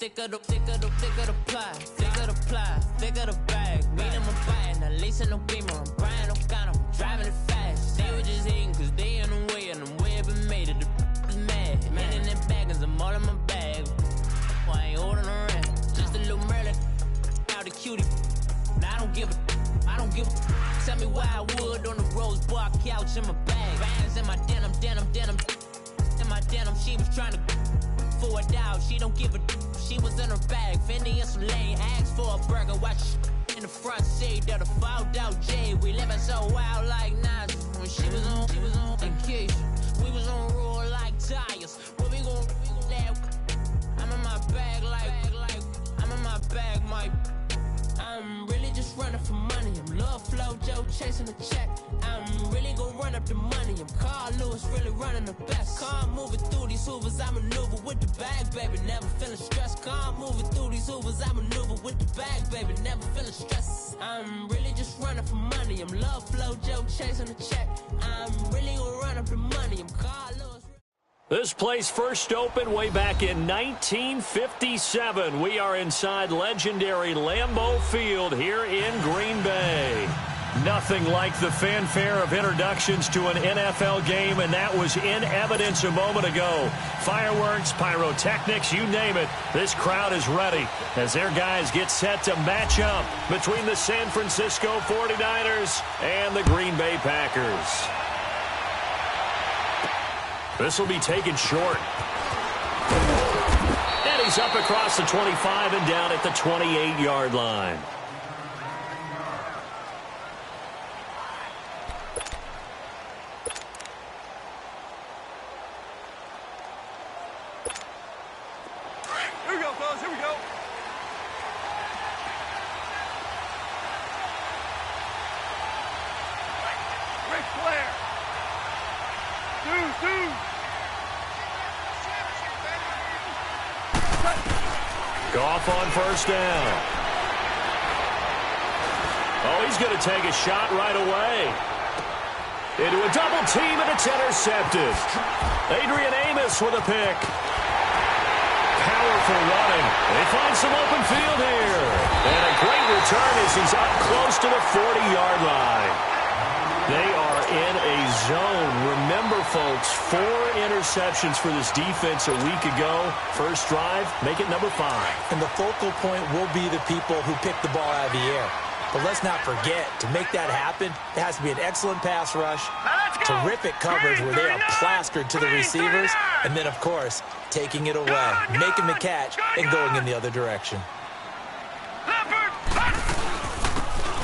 thick of the pie, thick of the ply, thick of the bag. Mean I'm a buy, now leasing no beamer, I'm Brian O'Connor, I'm driving it fast. They were just hating cause they in the way, and I'm way up and made it, the is mad. Man in that bag, cause I'm all in my bag. I ain't holding around, just a little Merlin, out the cutie. Now I don't give a. Tell me why I would on the rose bar couch in my bag. Bands in my denim. In my denim, she was trying to for it out. She don't give a. She was in her bag. Fendi and some lane. Asked for a burger. Watch in the front seat of the fouled out J. We living so wild like Nas. When she was on vacation. We was on roll like tires. What we gon' that? I'm in my bag like I'm in my bag, Mike. I'm really just running for money. I'm Love Flow Joe chasing the check. I'm really gonna run up the money. I'm Carl Lewis, really running the best. Car moving through these hoovers, I maneuver with the bag, baby. Never feeling stressed. Car moving through these hoovers, I maneuver with the bag, baby. Never feeling stressed. I'm really just running for money. I'm Love Flow Joe chasing the check. I'm really gonna run up the money. I'm Carl Lewis. This place first opened way back in 1957. We are inside legendary Lambeau Field here in Green Bay. Nothing like the fanfare of introductions to an NFL game, and that was in evidence a moment ago. Fireworks, pyrotechnics, you name it. This crowd is ready as their guys get set to match up between the San Francisco 49ers and the Green Bay Packers. This will be taken short. And he's up across the 25 and down at the 28-yard line. Here we go, fellas. Here we go. Ric Flair. Dude. Goff on first down. Oh, he's going to take a shot right away. Into a double team, and it's intercepted. Adrian Amos with a pick. Powerful running. They find some open field here. And a great return as he's up close to the 40-yard line. They are in a zone. Remember, folks, 4 interceptions for this defense a week ago. First drive, make it number 5. And the focal point will be the people who pick the ball out of the air. But let's not forget, to make that happen, there has to be an excellent pass rush, terrific coverage where they are plastered to the receivers, and then, of course, taking it away, making the catch, and going in the other direction.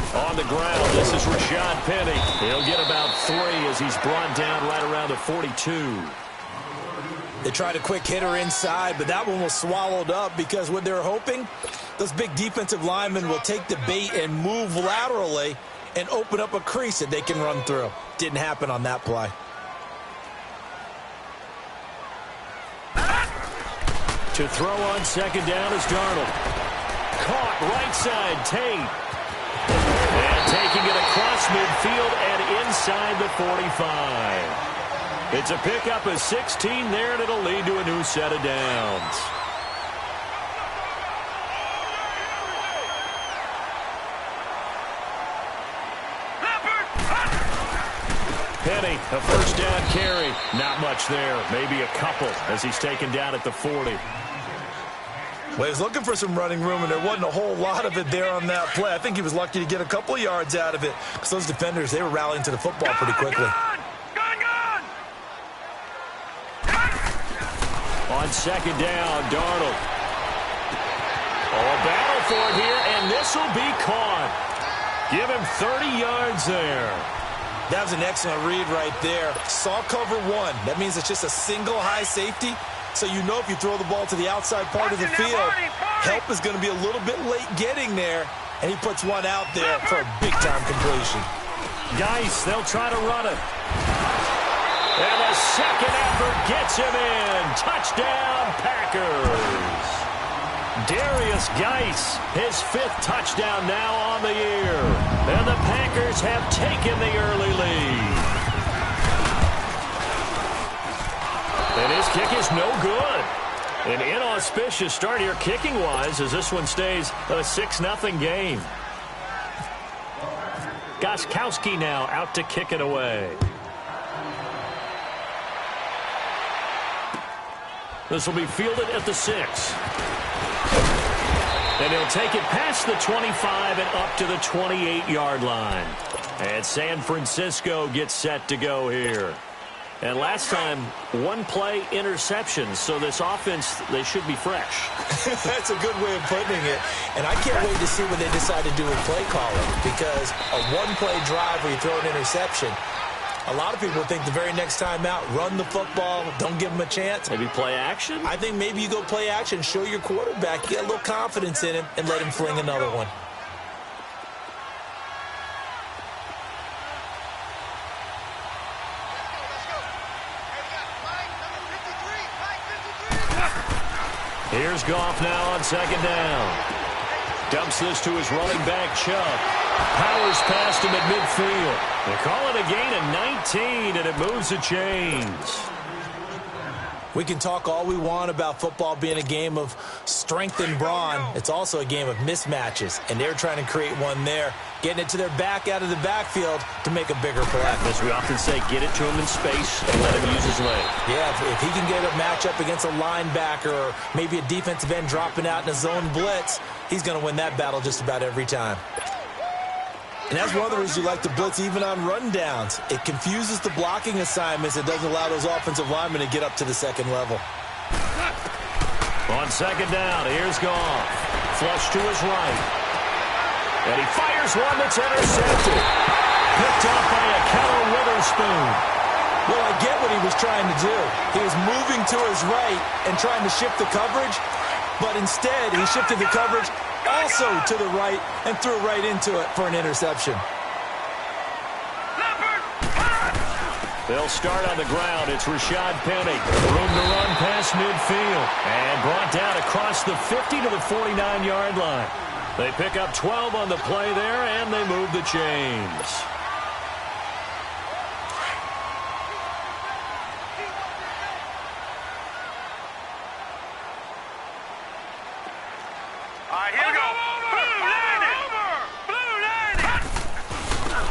On the ground, this is Rashad Penny. He'll get about 3 as he's brought down right around the 42. They tried a quick hitter inside, but that one was swallowed up because what they're hoping, those big defensive linemen will take the bait and move laterally and open up a crease that they can run through. Didn't happen on that play. To throw on second down is Darnold. Caught right side, Tate. And taking it across midfield and inside the 45. It's a pickup of 16 there, and it'll lead to a new set of downs. Penny, a first down carry. Not much there. Maybe a couple as he's taken down at the 40. Well, he was looking for some running room, and there wasn't a whole lot of it there on that play. I think he was lucky to get a couple of yards out of it because those defenders, they were rallying to the football pretty quickly. On second down, Darnold. Oh, a battle for it here, and this will be caught. Give him 30 yards there. That was an excellent read right there. Saw cover 1. That means it's just a single high safety. So you know if you throw the ball to the outside part of the field, help is going to be a little bit late getting there. And he puts one out there for a big-time completion. Geis, they'll try to run it. And a second effort gets him in. Touchdown, Packers. Darius Geis, his 5th touchdown now on the year. And the Packers have taken the early lead. And his kick is no good. An inauspicious start here kicking-wise as this one stays a 6-0 game. o0Esquier0o's now out to kick it away. This will be fielded at the 6. And he'll take it past the 25 and up to the 28-yard line. And San Francisco gets set to go here. And last time, one play interception. So this offense, they should be fresh. That's a good way of putting it. And I can't wait to see what they decide to do with play calling. Because a one-play drive where you throw an interception, a lot of people think the very next time out, run the football, don't give them a chance. Maybe play action? I think maybe you go play action, show your quarterback, get a little confidence in him, and let him fling another one. Here's Goff now on second down. Dumps this to his running back, Chubb. Powers past him at midfield. They call it a gain of 19, and it moves the chains. We can talk all we want about football being a game of strength and brawn. It's also a game of mismatches, and they're trying to create one there, getting it to their back out of the backfield to make a bigger play. As we often say, get it to him in space and let him use his leg. Yeah, if he can get a matchup against a linebacker or maybe a defensive end dropping out in a zone blitz, he's going to win that battle just about every time. And that's one of the reasons you like to blitz even on rundowns. It confuses the blocking assignments. It doesn't allow those offensive linemen to get up to the second level. On second down, here's Goff. Flush to his right. And he fires one that's intercepted. Picked off by a Keller Witherspoon. Well, I get what he was trying to do. He was moving to his right and trying to shift the coverage, but instead he shifted the coverage also to the right and threw right into it for an interception. They'll start on the ground. It's Rashad Penny. Room to run past midfield. And brought down across the 50 to the 49-yard line. They pick up 12 on the play there, and they move the chains.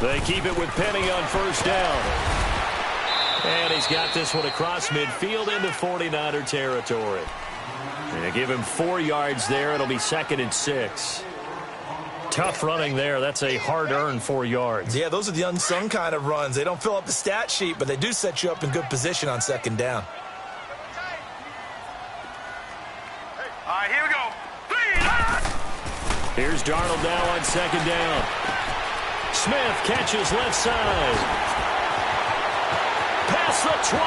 They keep it with Penny on first down. And he's got this one across midfield into 49er territory. And they give him 4 yards there. It'll be 2nd and 6. Tough running there. That's a hard-earned 4 yards. Yeah, those are the unsung kind of runs. They don't fill up the stat sheet, but they do set you up in good position on second down. All right, here we go. Here's Darnold now on second down. Smith catches left side. Past the 20.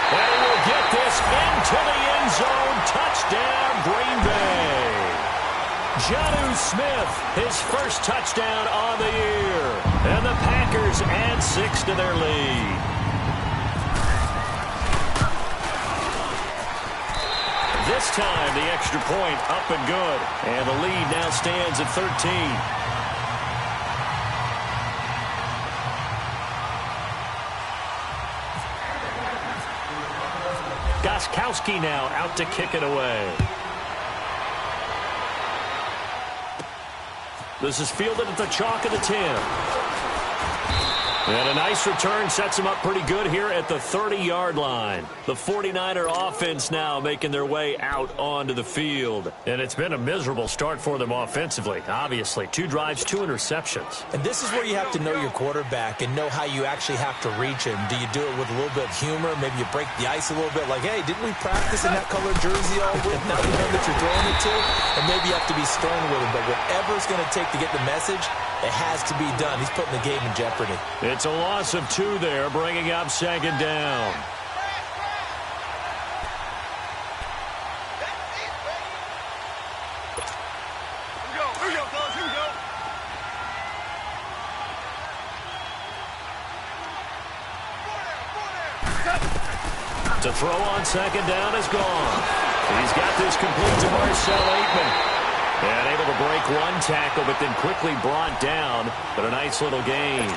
And he will get this into the end zone. Touchdown, Green Bay. Jonnu Smith, his first touchdown on the year. And the Packers add 6 to their lead. This time, the extra point up and good. And the lead now stands at 13. o0Esquier0o's now out to kick it away. This is fielded at the chalk of the 10. And a nice return sets them up pretty good here at the 30-yard line. The 49er offense now making their way out onto the field. And it's been a miserable start for them offensively, obviously. 2 drives, 2 interceptions. And this is where you have to know your quarterback and know how you actually have to reach him. Do you do it with a little bit of humor? Maybe you break the ice a little bit like, hey, didn't we practice in that colored jersey all week? Now you know that you're throwing it to. And maybe you have to be stern with him. But whatever it's going to take to get the message, it has to be done. He's putting the game in jeopardy. It's a loss of 2 there, bringing up second down. Here we go, fellas, here we go. To throw on second down is gone. He's got this complete to Marcel Aitman. And able to break 1 tackle, but then quickly brought down. But a nice little gain.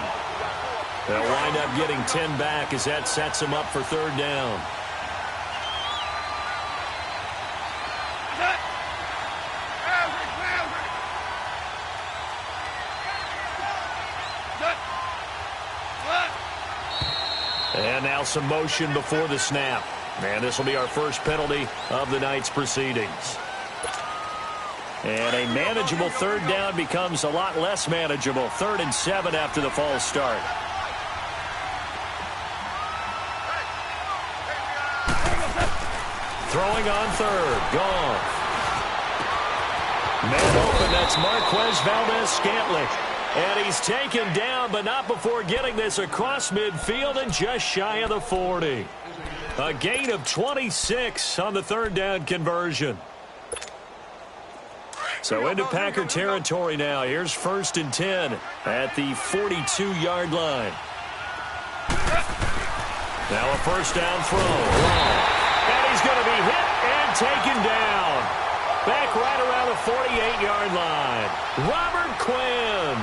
They'll wind up getting 10 back as that sets them up for 3rd down. And now some motion before the snap. And this will be our first penalty of the night's proceedings. And a manageable third down becomes a lot less manageable. 3rd and 7 after the false start. Throwing on 3rd. Gone. Man open, that's Marquez Valdez-Scantling. And he's taken down, but not before getting this across midfield and just shy of the 40. A gain of 26 on the 3rd down conversion. So into Packer territory now. Here's 1st and 10 at the 42-yard line. Now a first down throw. And he's going to be hit and taken down. Back right around the 48-yard line. Robert Quinn.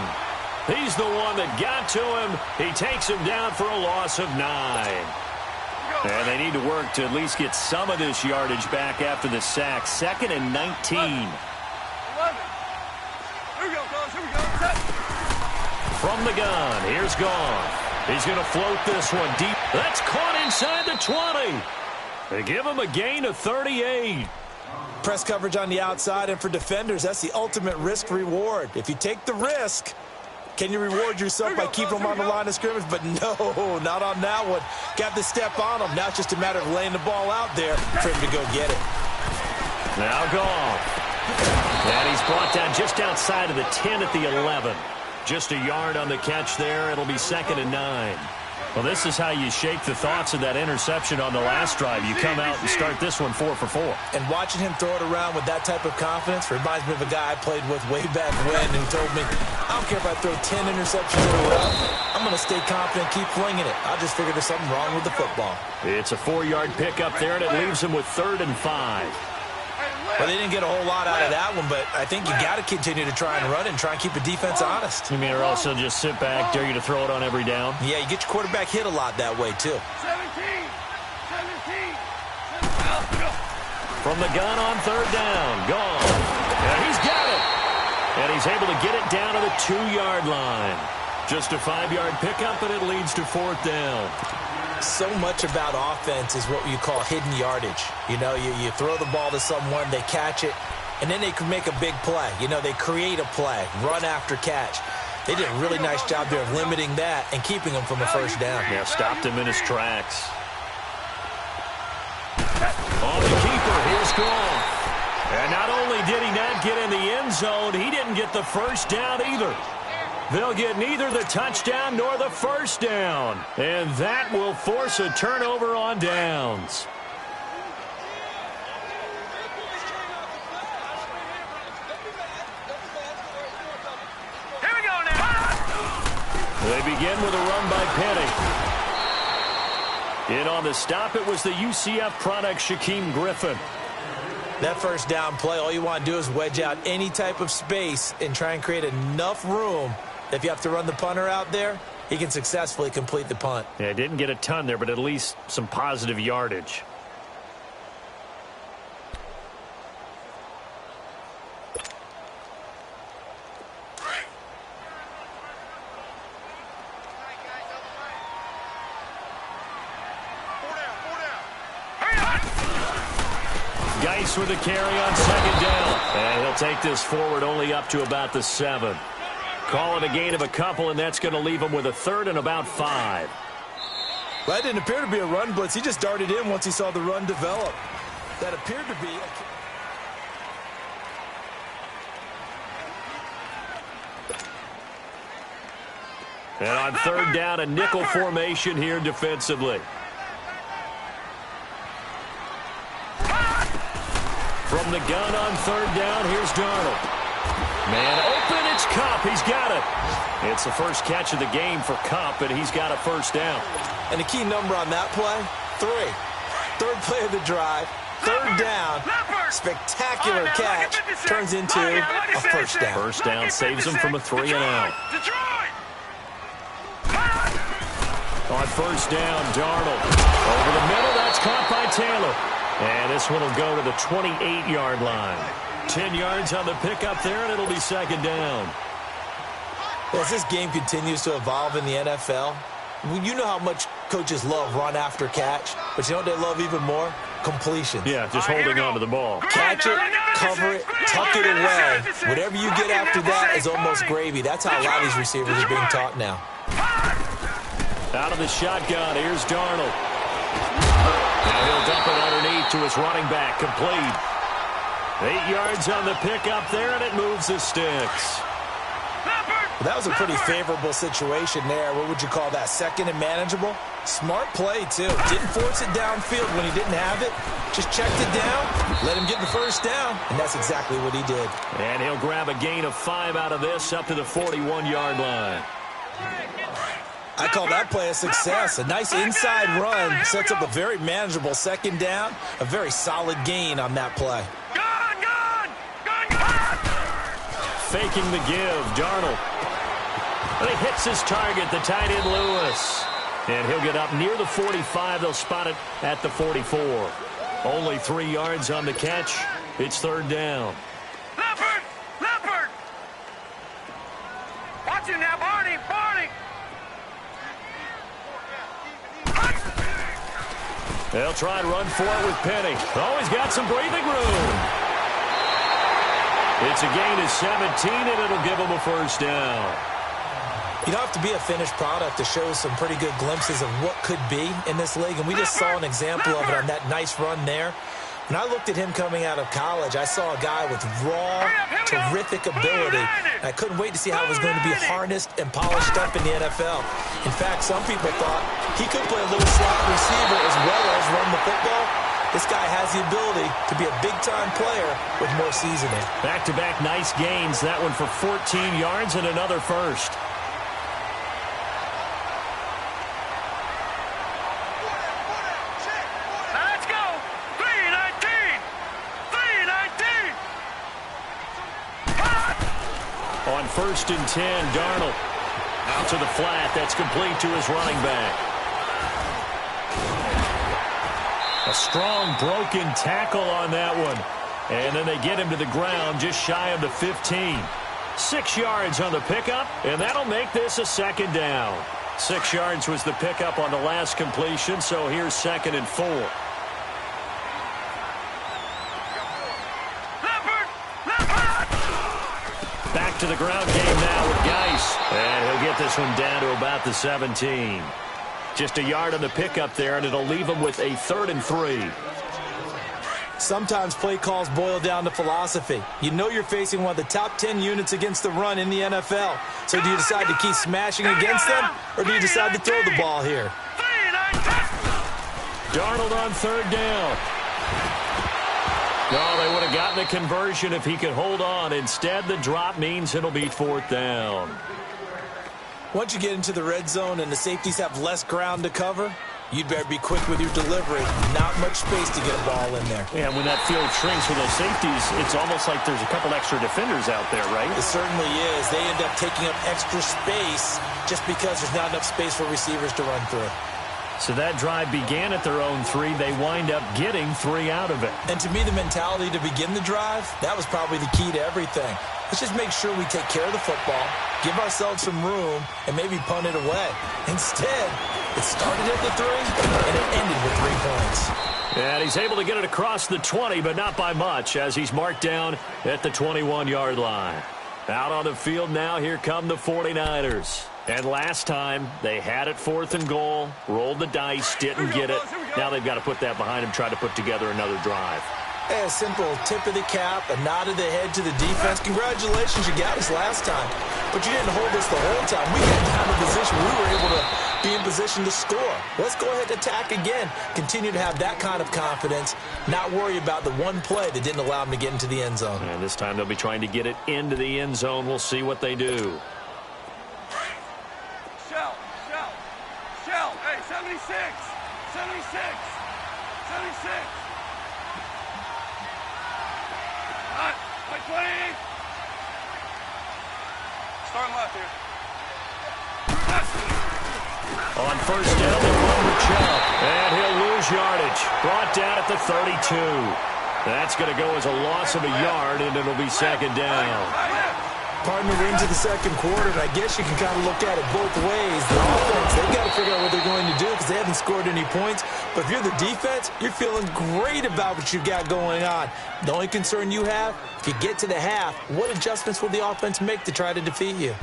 He's the one that got to him. He takes him down for a loss of 9. And they need to work to at least get some of this yardage back after the sack. 2nd and 19. From the gun, here's Gone. He's going to float this one deep. That's caught inside the 20. They give him a gain of 38. Press coverage on the outside, and for defenders, that's the ultimate risk-reward. If you take the risk, can you reward yourself by keeping them on the line of scrimmage? But no, not on that one. Got the step on him. Now it's just a matter of laying the ball out there for him to go get it. Now Gone. And he's brought down just outside of the 10 at the 11. Just a yard on the catch there. It'll be 2nd and 9. Well, this is how you shake the thoughts of that interception on the last drive. You come out and start this one 4 for 4. And watching him throw it around with that type of confidence reminds me of a guy I played with way back when and told me, I don't care if I throw 10 interceptions in a row. I'm going to stay confident, keep flinging it. I just figured there's something wrong with the football. It's a 4-yard pickup there, and it leaves him with 3rd and 5. Well, they didn't get a whole lot out of that one, but I think you got to continue to try and run and try and keep the defense honest. You mean, or also just sit back, dare you to throw it on every down? Yeah, you get your quarterback hit a lot that way, too. 17. From the gun on 3rd down. Gone. And he's got it. And he's able to get it down to the 2-yard line. Just a 5-yard pickup, and it leads to 4th down. So much about offense is what you call hidden yardage. You know, you throw the ball to someone, they catch it, and then they can make a big play. You know, they create a play, run after catch. They did a really nice job there of limiting that and keeping him from a first down. Yeah, stopped him in his tracks. On the keeper, here's Gone. And not only did he not get in the end zone, he didn't get the first down either. They'll get neither the touchdown nor the first down. And that will force a turnover on downs. Here we go now. They begin with a run by Penny. In on the stop, it was the UCF product, Shaquem Griffin. That first down play, all you want to do is wedge out any type of space and try and create enough room. If you have to run the punter out there, he can successfully complete the punt. Yeah, didn't get a ton there, but at least some positive yardage. Geis with a carry on 2nd down. And he'll take this forward only up to about the 7. Call it a gain of a couple, and that's going to leave him with a 3rd and about 5. That didn't appear to be a run blitz. He just darted in once he saw the run develop. That appeared to be And on 3rd down, a nickel formation here defensively. From the gun on 3rd down, here's Darnold. Man open, it's Kupp. He's got it. It's the first catch of the game for Kupp, and he's got a first down. And the key number on that play, 3. 3rd play of the drive, 3rd down, spectacular catch, turns into a first down. First down saves him from a 3-and-out. On 1st down, Darnold. Over the middle, that's caught by Taylor. And this one will go to the 28-yard line. 10 yards on the pickup there, and it'll be 2nd down. As this game continues to evolve in the NFL, you know how much coaches love run after catch, but you know what they love even more? Completions. Yeah, just holding on to the ball. Catch it, cover it, tuck it away. Whatever you get after that is almost gravy. That's how a lot of these receivers are being taught now. Out of the shotgun, here's Darnold. And he'll dump it underneath to his running back, complete. 8 yards on the pickup there, and it moves the sticks. Well, that was a pretty favorable situation there. What would you call that? Second and manageable? Smart play, too. Didn't force it downfield when he didn't have it. Just checked it down, let him get the first down, and that's exactly what he did. And he'll grab a gain of 5 out of this up to the 41-yard line. I call that play a success. A nice inside run sets up a very manageable second down, a very solid gain on that play. Faking the give, Darnold. And he hits his target, the tight end Lewis. And he'll get up near the 45. They'll spot it at the 44. Only 3 yards on the catch. It's third down. Leopard! Watch him now, Barney! They'll try and run for it with Penny. Oh, he's got some breathing room. It's a gain of 17, and it'll give him a first down. You don't have to be a finished product to show some pretty good glimpses of what could be in this league, and we just saw an example of it on that nice run there. When I looked at him coming out of college, I saw a guy with raw, terrific ability. And I couldn't wait to see how he was going to be harnessed and polished up in the NFL. In fact, some people thought he could play a little slot receiver as well as run the football. This guy has the ability to be a big-time player with more seasoning. Back-to-back nice gains. That one for 14 yards and another first. On 1st and 10, Darnold out to the flat. That's complete to his running back. A strong broken tackle on that one. And then they get him to the ground just shy of the 15. 6 yards on the pickup, and that'll make this a second down. 6 yards was the pickup on the last completion, so here's 2nd and 4. Back to the ground game now with Geis. And he'll get this one down to about the 17. Just a yard on the pickup there, and it'll leave him with a 3rd and 3. Sometimes play calls boil down to philosophy. You know you're facing one of the top 10 units against the run in the NFL. So do you decide to keep smashing against them, or do you decide to throw the ball here? Darnold on 3rd down. No, they would have gotten a conversion if he could hold on. Instead, the drop means it'll be 4th down. Once you get into the red zone and the safeties have less ground to cover, you'd better be quick with your delivery. Not much space to get a ball in there. Yeah, when that field shrinks with those safeties, it's almost like there's a couple extra defenders out there, right? It certainly is. They end up taking up extra space just because there's not enough space for receivers to run through. So that drive began at their own 3. They wind up getting 3 out of it. And to me, the mentality to begin the drive, that was probably the key to everything. Let's just make sure we take care of the football, give ourselves some room, and maybe punt it away. Instead, it started at the 3, and it ended with 3 points. And he's able to get it across the 20, but not by much, as he's marked down at the 21-yard line. Out on the field now, here come the 49ers. And last time, they had it 4th and goal, rolled the dice, didn't get it. Now they've got to put that behind them, try to put together another drive. A simple tip of the cap, a nod of the head to the defense. Congratulations, you got us last time. But you didn't hold us the whole time. We got down to position. We were able to be in position to score. Let's go ahead and attack again. Continue to have that kind of confidence, not worry about the one play that didn't allow them to get into the end zone. And this time they'll be trying to get it into the end zone. We'll see what they do. Shell. Hey, 76. 76. Like 20. Starting left here. On 1st down, they run with Chubb. And he'll lose yardage. Brought down at the 32. That's going to go as a loss of a yard, and it'll be 2nd down. Partner, we're into the second quarter, and I guess you can kind of look at it both ways. The offense, they've got to figure out what they're going to do because they haven't scored any points. But if you're the defense, you're feeling great about what you got going on. The only concern you have, if you get to the half, what adjustments will the offense make to try to defeat you?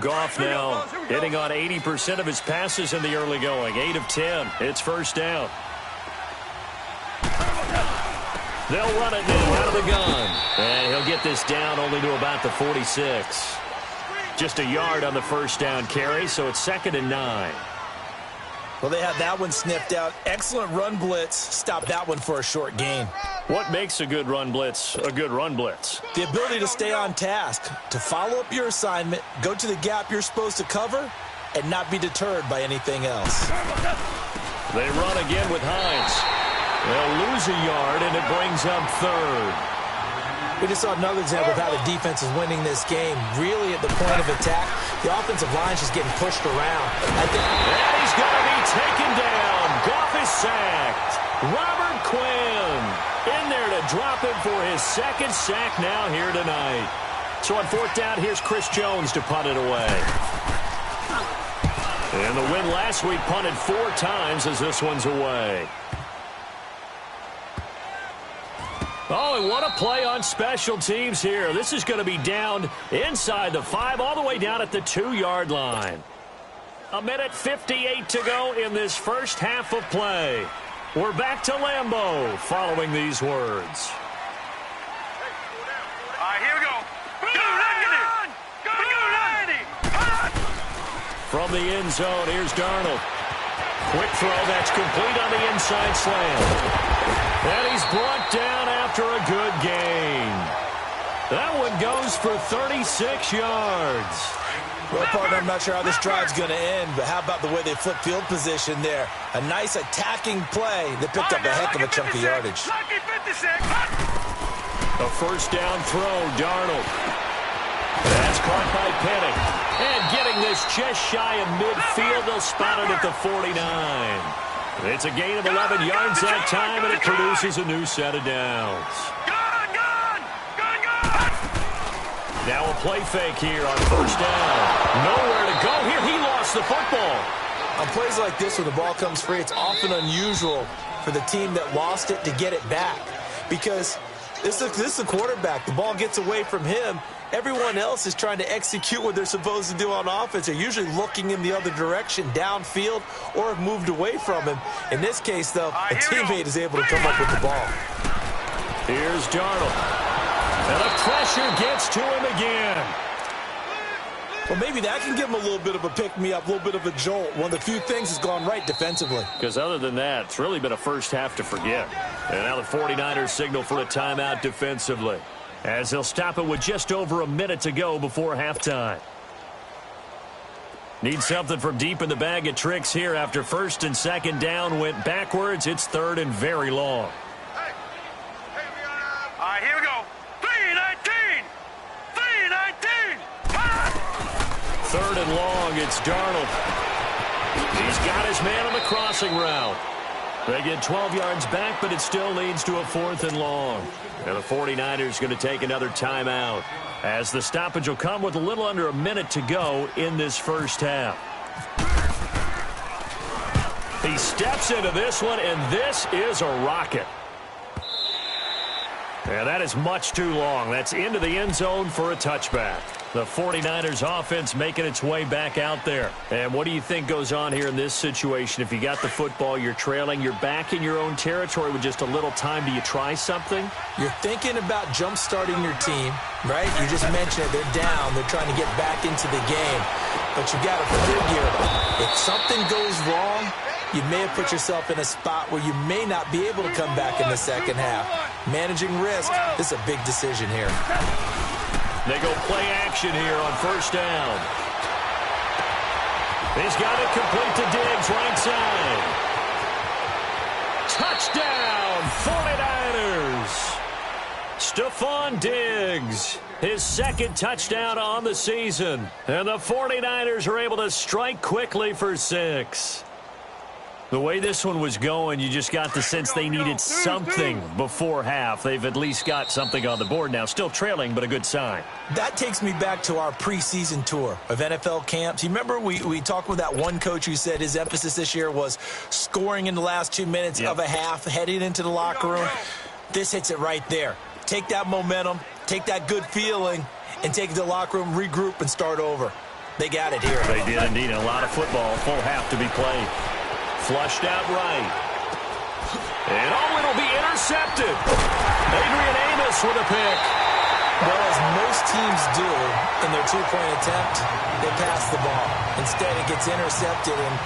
Goff now hitting on 80% of his passes in the early going. 8 of 10. It's first down. They'll run it now out of the gun. And he'll get this down only to about the 46. Just a yard on the first down carry, so it's 2nd and 9. Well, they have that one sniffed out. Excellent run blitz. Stop that one for a short gain. What makes a good run blitz a good run blitz? The ability to stay on task, to follow up your assignment, go to the gap you're supposed to cover, and not be deterred by anything else. They run again with Hines. They'll lose a yard, and it brings up 3rd. We just saw another example of how the defense is winning this game. Really at the point of attack, the offensive line's just getting pushed around. And he's going to be taken down. Goff is sacked. Robert Quinn in there to drop him for his 2nd sack now here tonight. So on 4th down, here's Chris Jones to punt it away. And the win last week punted 4 times as this one's away. Oh, and what a play on special teams here. This is going to be down inside the 5, all the way down at the 2-yard line. 1:58 to go in this first half of play. We're back to Lambeau following these words. All right, here we go. Go, Randy! Go, Randy! From the end zone, here's Darnold. Quick throw that's complete on the inside slant. And he's brought down after a good gain. That one goes for 36 yards. Well, partner, I'm not sure how this drive's going to end, but how about the way they flip field position there? A nice attacking play that picked up a heck of a chunk of yardage. A first down throw, Darnold. That's caught by Penning. And getting this just shy of midfield, they'll spot it at the 49. It's a gain of 11 yards that time, and it produces a new set of downs. Now a play fake here on first down. Nowhere to go here. He lost the football. On plays like this where the ball comes free, it's often unusual for the team that lost it to get it back. Because this is the quarterback. The ball gets away from him. Everyone else is trying to execute what they're supposed to do on offense. They're usually looking in the other direction, downfield, or have moved away from him. In this case, though, a teammate is able to come up with the ball. Here's Darnold. And the pressure gets to him again. Well, maybe that can give him a little bit of a pick-me-up, a little bit of a jolt. One of the few things has gone right defensively. Because other than that, it's really been a first half to forget. And now the 49ers signal for a timeout defensively, as they'll stop it with just over a minute to go before halftime. Need something from deep in the bag of tricks here after 1st and 2nd down went backwards. It's 3rd and very long. All right, here we go. 3-19! 3-19! 3rd and long, it's Darnold. He's got his man on the crossing route. They get 12 yards back, but it still leads to a 4th and long. And the 49ers going to take another timeout, as the stoppage will come with a little under a minute to go in this first half. He steps into this one, and this is a rocket. And that is much too long. That's into the end zone for a touchback. The 49ers offense making its way back out there. And what do you think goes on here in this situation? If you got the football, you're trailing, you're back in your own territory with just a little time. Do you try something? You're thinking about jump-starting your team, right? You just mentioned it. They're down. They're trying to get back into the game. But you got to figure, if something goes wrong, you may have put yourself in a spot where you may not be able to come back in the second half. Managing risk, this is a big decision here. They go play action here on first down. He's got it complete to Diggs, right side. Touchdown, 49ers. Stephon Diggs, his 2nd touchdown on the season. And the 49ers are able to strike quickly for 6. The way this one was going, you just got the sense they needed something before half. They've at least got something on the board now. Still trailing, but a good sign. That takes me back to our preseason tour of NFL camps. You remember we talked with that one coach who said his emphasis this year was scoring in the last 2 minutes of a half, heading into the locker room. This hits it right there. Take that momentum, take that good feeling, and take it to the locker room, regroup, and start over. They got it here. They did indeed. A lot of football, full half to be played. Flushed out right. And it'll be intercepted. Adrian Amos with a pick. Well, as most teams do in their two-point attempt, they pass the ball. Instead, it gets intercepted. And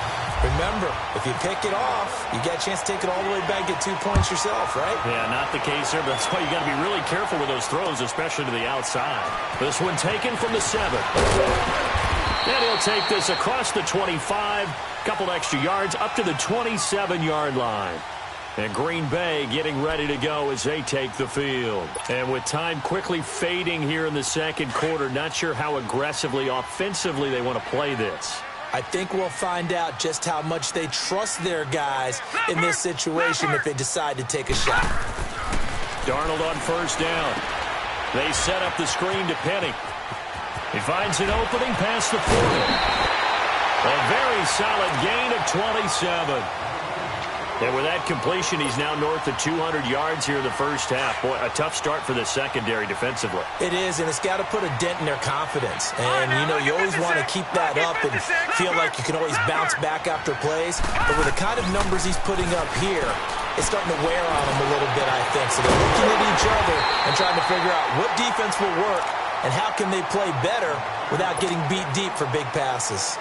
remember, if you pick it off, you got a chance to take it all the way back, get 2 points yourself, right? Yeah, not the case here, but that's why you got to be really careful with those throws, especially to the outside. This one taken from the 7. And he'll take this across the 25, couple extra yards, up to the 27-yard line. And Green Bay getting ready to go as they take the field. And with time quickly fading here in the second quarter, not sure how aggressively, offensively they want to play this. I think we'll find out just how much they trust their guys in this situation if they decide to take a shot. Darnold on first down. They set up the screen to Penny. He finds an opening past the 40. A very solid gain of 27. And with that completion, he's now north of 200 yards here in the first half. Boy, a tough start for the secondary defensively. It is, and it's got to put a dent in their confidence. And, you know, you always want to keep that up and feel like you can always bounce back after plays. But with the kind of numbers he's putting up here, it's starting to wear on them a little bit, I think. So they're looking at each other and trying to figure out what defense will work and how can they play better without getting beat deep for big passes.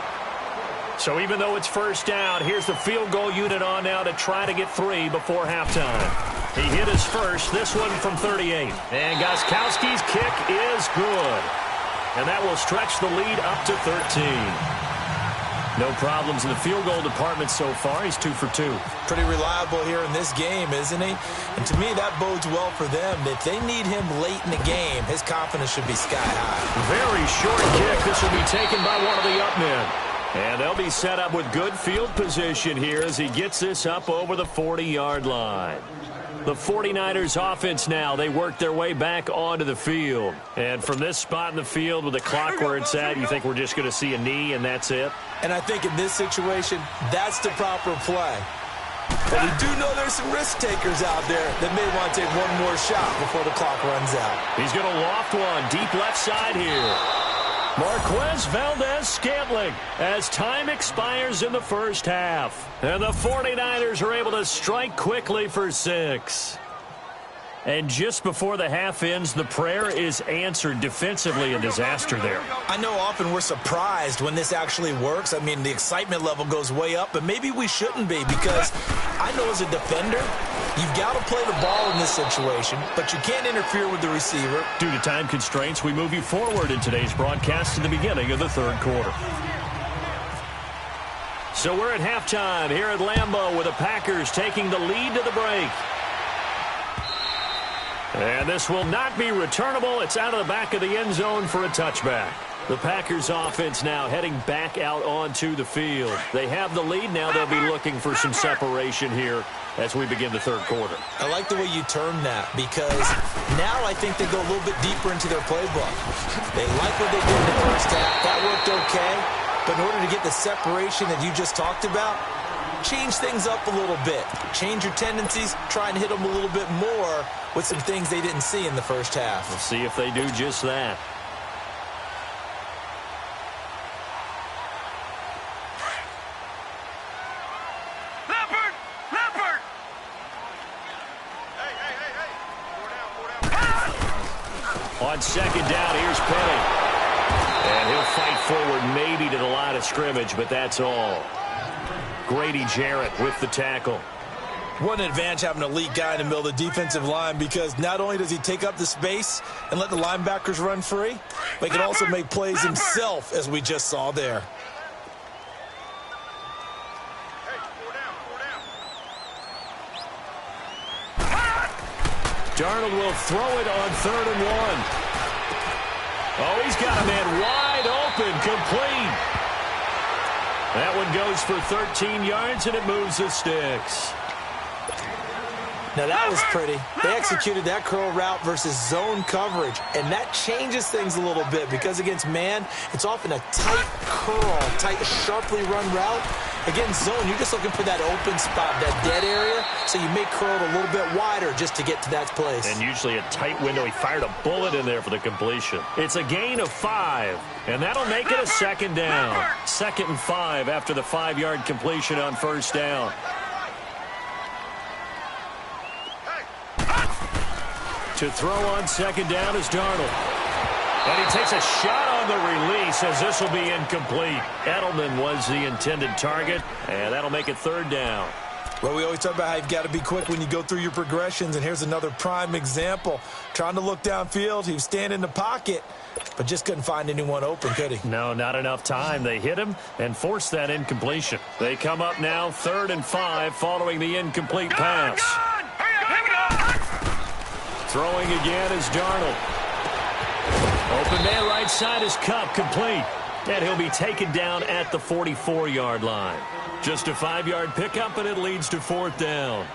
So even though it's first down, here's the field goal unit on now to try to get 3 before halftime. He hit his first, this one from 38. And Gostkowski's kick is good. And that will stretch the lead up to 13. No problems in the field goal department so far. He's 2 for 2. Pretty reliable here in this game, isn't he? And to me, that bodes well for them. If they need him late in the game, his confidence should be sky high. Very short kick. This will be taken by one of the up men. And they'll be set up with good field position here as he gets this up over the 40-yard line. The 49ers offense now, they work their way back onto the field. And from this spot in the field with the clock where it's at, you think we're just going to see a knee and that's it? And I think in this situation, that's the proper play. But we do know there's some risk takers out there that may want to take one more shot before the clock runs out. He's going to loft one deep left side here. Marquez Valdez-Scantling as time expires in the first half. And the 49ers are able to strike quickly for 6. And just before the half ends, the prayer is answered. Defensively, a disaster there. I know often we're surprised when this actually works. I mean, the excitement level goes way up, but maybe we shouldn't be because I know as a defender, you've got to play the ball in this situation, but you can't interfere with the receiver. Due to time constraints, we move you forward in today's broadcast to the beginning of the third quarter. So we're at halftime here at Lambeau with the Packers taking the lead to the break. And this will not be returnable. It's out of the back of the end zone for a touchback. The Packers offense now heading back out onto the field. They have the lead. Now they'll be looking for some separation here as we begin the third quarter. I like the way you term that because now I think they go a little bit deeper into their playbook. They like what they did in the first half. That worked okay. But in order to get the separation that you just talked about, change things up a little bit. Change your tendencies. Try and hit them a little bit more with some things they didn't see in the first half. We'll see if they do just that. Leopard! Hey! On second down, here's Penny. And he'll fight forward maybe to the line of scrimmage, but that's all. Grady Jarrett with the tackle. What an advantage having an elite guy in the middle of the defensive line because not only does he take up the space and let the linebackers run free, but he can also make plays himself, as we just saw there. Darnold will throw it on 3rd and 1. Oh, he's got a man wide open, complete. That one goes for 13 yards, and it moves the sticks. Now that was pretty. They executed that curl route versus zone coverage, and that changes things a little bit because against man, it's often a tight curl, tight, sharply run route. Against zone, you're just looking for that open spot, that dead area, so you may curl it a little bit wider just to get to that place. And usually a tight window. He fired a bullet in there for the completion. It's a gain of 5, and that'll make it a second down. 2nd and 5 after the 5-yard completion on first down. To throw on second down is Darnold. And he takes a shot on the release as this will be incomplete. Edelman was the intended target, and that'll make it 3rd down. Well, we always talk about how you've got to be quick when you go through your progressions, and here's another prime example. Trying to look downfield, he was standing in the pocket, but just couldn't find anyone open, could he? No, not enough time. They hit him and forced that incompletion. They come up now 3rd and 5 following the incomplete pass. Throwing again is Darnold. Open man right side is Kupp, complete. And he'll be taken down at the 44-yard line. Just a 5-yard pickup, and it leads to 4th down.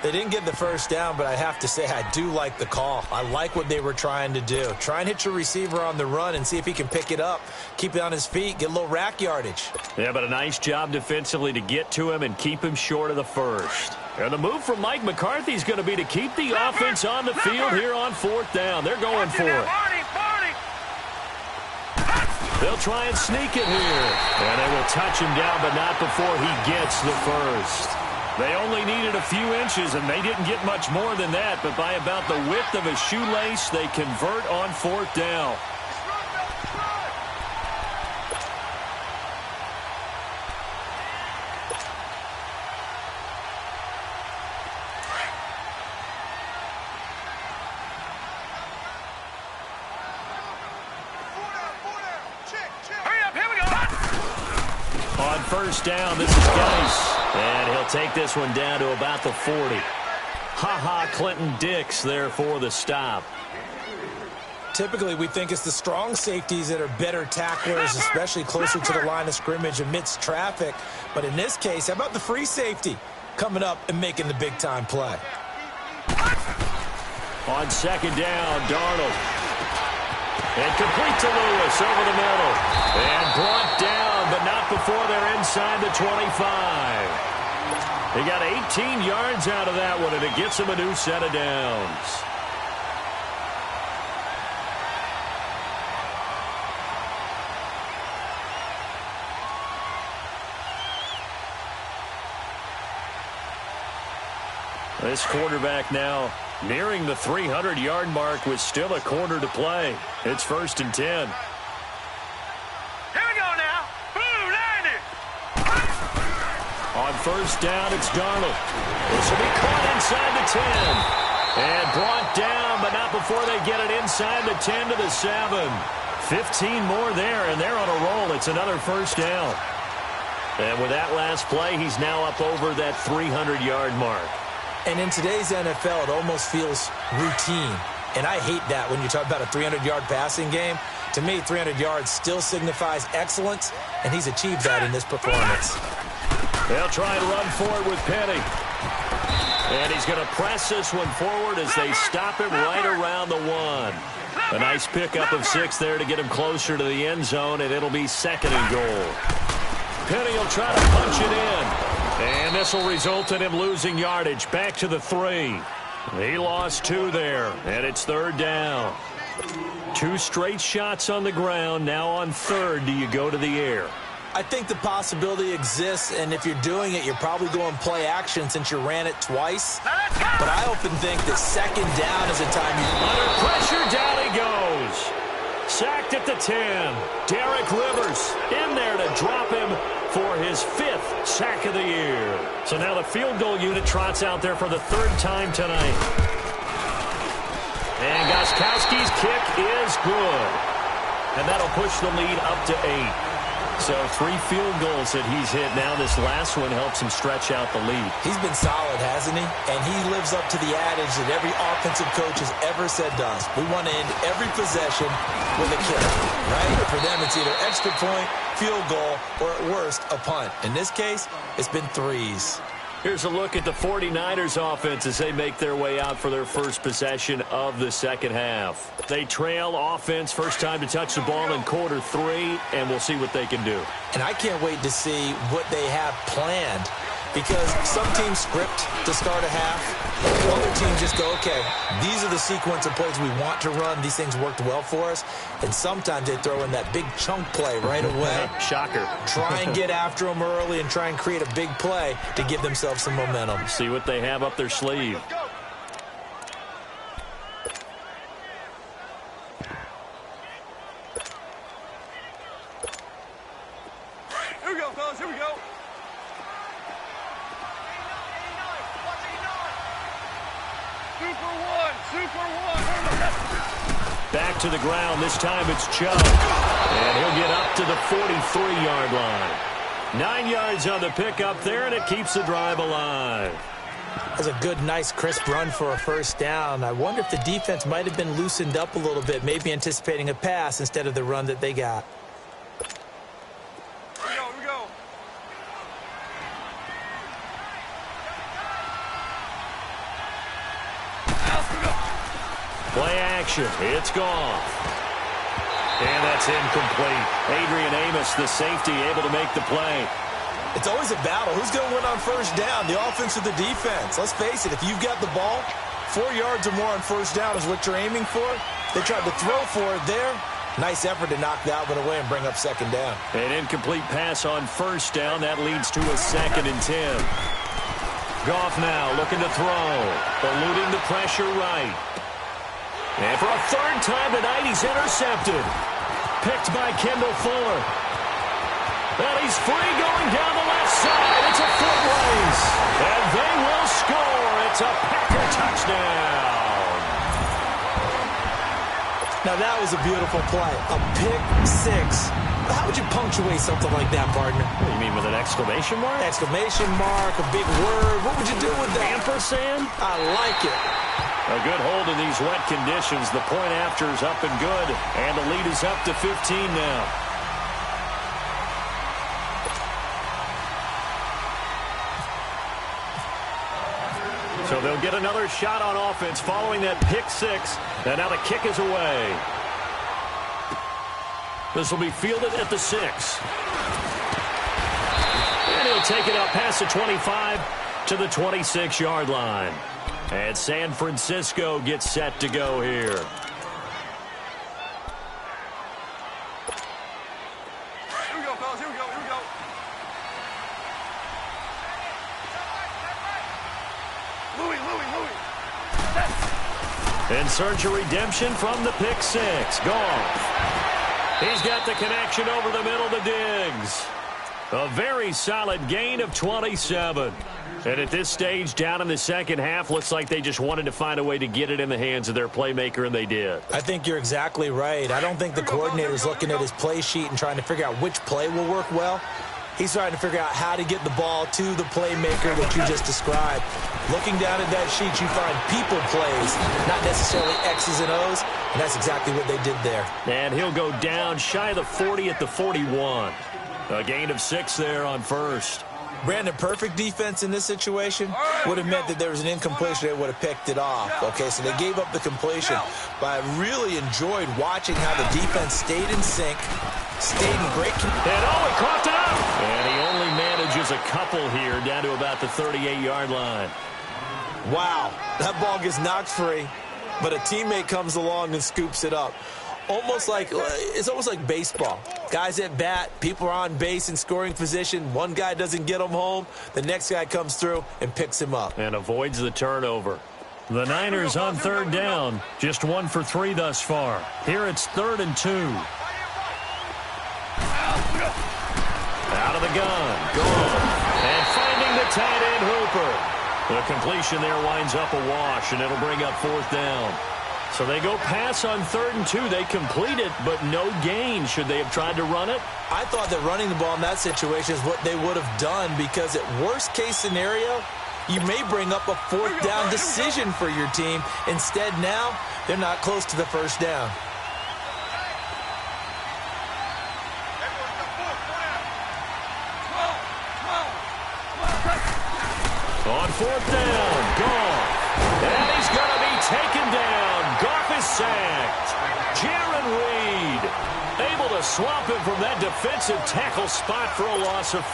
They didn't get the first down, but I have to say I do like the call. I like what they were trying to do. Try and hit your receiver on the run and see if he can pick it up, keep it on his feet, get a little rack yardage. Yeah, but a nice job defensively to get to him and keep him short of the first. And the move from Mike McCarthy is going to be to keep the offense on the field here on 4th down. They're going for it. They'll try and sneak it here. And they will touch him down, but not before he gets the first. They only needed a few inches, and they didn't get much more than that. But by about the width of a shoelace, they convert on 4th down. On first down, this is Geis. And he'll take this one down to about the 40. Ha-ha, Clinton Dix there for the stop. Typically, we think it's the strong safeties that are better tacklers, especially closer to the line of scrimmage amidst traffic. But in this case, how about the free safety coming up and making the big-time play? On second down, Darnold. And complete to Lewis over the middle. And brought down, but not before they're inside the 25. He got 18 yards out of that one, and it gets him a new set of downs. This quarterback now nearing the 300-yard mark with still a quarter to play. It's 1st and 10. Here we go now. Boom, 90. On first down, it's Darnold. This will be caught inside the 10. And brought down, but not before they get it inside the 10 to the 7. 15 more there, and they're on a roll. It's another first down. And with that last play, he's now up over that 300-yard mark. And in today's NFL, it almost feels routine. And I hate that when you talk about a 300-yard passing game. To me, 300 yards still signifies excellence, and he's achieved that in this performance. They'll try and run forward with Penny. And he's going to press this one forward as they stop him right around the 1. A nice pickup of 6 there to get him closer to the end zone, and it'll be 2nd and goal. Penny will try to punch it in. And this will result in him losing yardage back to the 3. He lost 2 there, and it's 3rd down. 2 straight shots on the ground. Now on 3rd, do you go to the air? I think the possibility exists, and if you're doing it, you're probably going play action since you ran it twice. But I often think that 2nd down is a time you... Under pressure, down he goes. Sacked at the 10. Derek Rivers in there to drop him for his 5th sack of the year. So now the field goal unit trots out there for the 3rd time tonight. And Gostkowski's kick is good. And that'll push the lead up to 8. So 3 field goals that he's hit now. This last one helps him stretch out the lead. He's been solid, hasn't he? And he lives up to the adage that every offensive coach has ever said to us. We want to end every possession with a kick, right? For them, it's either extra point, field goal, or at worst, a punt. In this case, it's been 3s. Here's a look at the 49ers offense as they make their way out for their first possession of the second half. They trail offense, first time to touch the ball in quarter 3, and we'll see what they can do. And I can't wait to see what they have planned, because some teams script to start a half. Other teams just go, okay, these are the sequence of plays we want to run. These things worked well for us. And sometimes they throw in that big chunk play right away. Shocker. Try and get after them early and try and create a big play to give themselves some momentum. See what they have up their sleeve. Here we go, fellas. Here we go. Super one. Back to the ground. This time it's Chubb. And he'll get up to the 43-yard line. 9 yards on the pickup there, and it keeps the drive alive. That's a good, nice, crisp run for a first down. I wonder if the defense might have been loosened up a little bit, maybe anticipating a pass instead of the run that they got. Here we go. Play action. It's gone. And that's incomplete. Adrian Amos, the safety, able to make the play. It's always a battle. Who's going to win on first down, the offense or the defense? Let's face it, if you've got the ball, 4 yards or more on first down is what you're aiming for. They tried to throw for it there. Nice effort to knock that one away and bring up second down. An incomplete pass on first down. That leads to a 2nd and 10. Goff now looking to throw. Eluding the pressure right. And for a 3rd time tonight, he's intercepted. Picked by Kendall Fuller. And he's free going down the left side. It's a foot race. And they will score. It's a Packer touchdown. Now, that was a beautiful play. A pick 6. How would you punctuate something like that, partner? What, you mean with an exclamation mark? Exclamation mark, a big word. What would you do with that? Ampersand? I like it. A good hold in these wet conditions. The point after is up and good. And the lead is up to 15 now. So they'll get another shot on offense following that pick 6. And now the kick is away. This will be fielded at the 6. And he'll take it up past the 25 to the 26-yard line. And San Francisco gets set to go here. Here we go, fellas. Here we go. Louis. In search of redemption from the pick 6. Goff. He's got the connection over the middle to Diggs. A very solid gain of 27. And at this stage, down in the second half, looks like they just wanted to find a way to get it in the hands of their playmaker, and they did. I think you're exactly right. I don't think the coordinator's looking at his play sheet and trying to figure out which play will work well. He's trying to figure out how to get the ball to the playmaker that you just described. Looking down at that sheet, you find people plays, not necessarily X's and O's, and that's exactly what they did there. And he'll go down shy of the 40 at the 41. A gain of 6 there on first. Brandon, perfect defense in this situation would have meant that there was an incompletion. They would have picked it off. Okay, so they gave up the completion. But I really enjoyed watching how the defense stayed in sync, stayed in great control. And he caught it up. And he only manages a couple here down to about the 38-yard line. Wow, that ball gets knocked free, but a teammate comes along and scoops it up. It's almost like baseball. Guys at bat, people are on base in scoring position. One guy doesn't get him home. The next guy comes through and picks him up. And avoids the turnover. The Niners on 3rd down. Just 1 for 3 thus far. Here it's 3rd and 2. Out of the gun. Gone. And finding the tight end Hooper. The completion there winds up a wash, and it'll bring up 4th down. So they go pass on 3rd and 2. They complete it, but no gain. Should they have tried to run it? I thought that running the ball in that situation is what they would have done because at worst case scenario, you may bring up a 4th down decision for your team. Instead now, they're not close to the 1st down. On 4th down, Goff. And he's going to be taken down. Goff is sacked. Jaron Reed able to swamp him from that defensive tackle spot for a loss of 5.